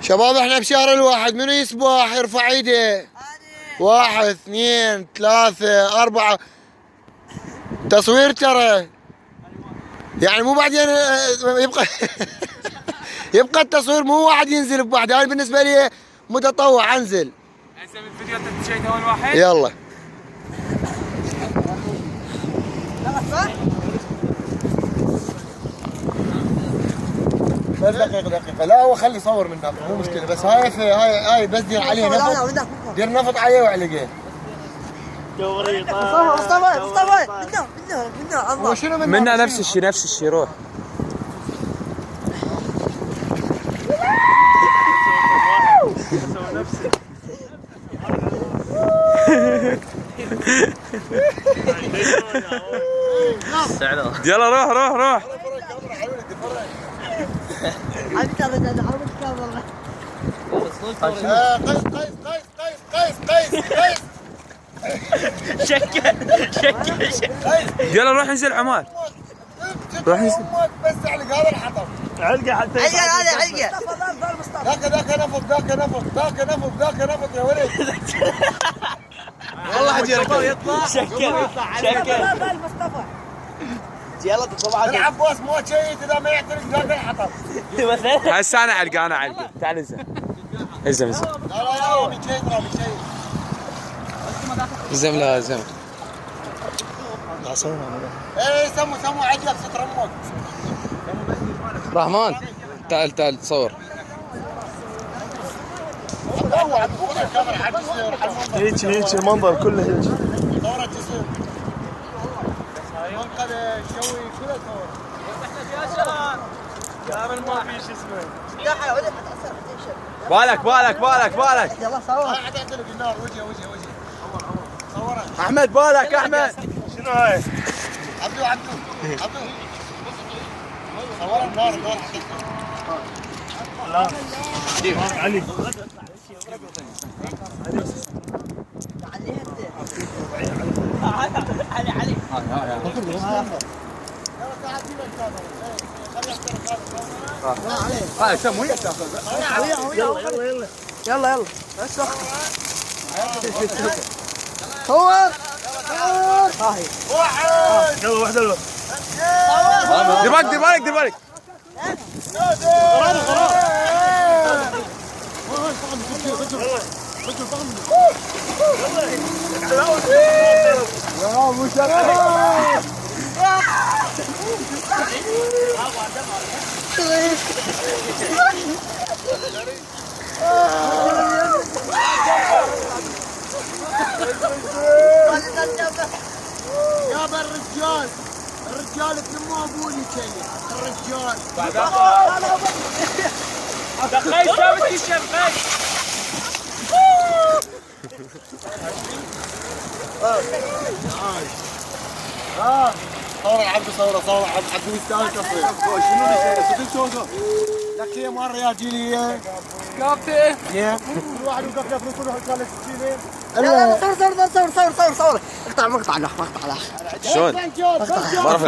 شباب احنا بشهر الواحد، منو يسبح يرفع ايده؟ 1 2 3 4. تصوير ترى، يعني مو بعدين يبقى يبقى التصوير مو واحد ينزل بواحد. هاي بالنسبه لي متطوع انزل. هسه بالفيديو انت شيء هون واحد. يلا بس دقيقة لا هو خلي يصور من هناك مو مشكلة، بس هاي بس دير عليه نفط، دير نفط عليه وعلقه. منا نفس الشيء روح. يلا روح. قيس شكل يلا روح انزل عمار. روح انزل بس علق هذا الحطب. علقه حتى علقه ذاك نفط يا ولد. والله حجرك يطلع شكل مصطفى يلا طبعا العباس مو شيء اذا ما يعترف ذاك الحطب. هسه انا علقه تعال انزل لا رامي شيء زم لا زم. ايه سموا عجل ستر امك. رحمن تعال صور. هيك المنظر كله هيك. صورة جسم منقذ الشوي كله صور. كامل ما في شو اسمه. بالك يلا صور. قاعد يعتلق النار وجهه صوره. احمد بالك احمد. شنو هاي؟ عبدو صور النار لا علي هاي سمو يلا بس صور هاي واحد يلا واحد دير بالك يا مشرف. يابا الرجال تنمو ابوني شيء الرجال. دقيت ثابت الشمس. صور العبد صور عبد يستاهل تصوير. شنو اللي صدق لك هي مره يا جيلي كابتن كل واحد وقف له كل واحد قال لك سكينه. صور اقطع مقطع له شلون؟ ما اعرف